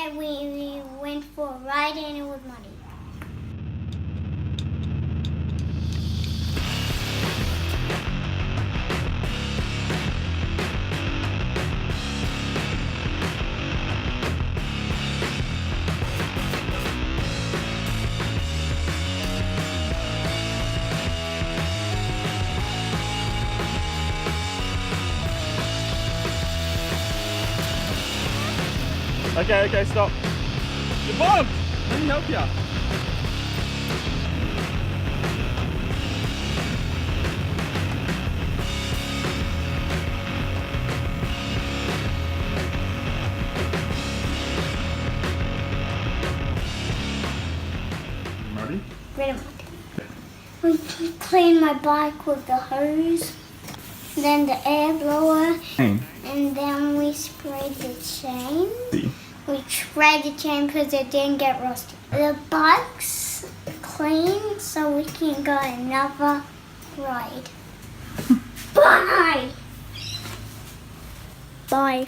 night we went for a ride and it was muddy. Okay, stop. You're bogged! Let me help you. Ready? Ready. We cleaned my bike with the hose, then the air blower, and then we sprayed the chain. We sprayed the chain because it didn't get rusty. The bike's clean, so we can go another ride. Bye! Bye.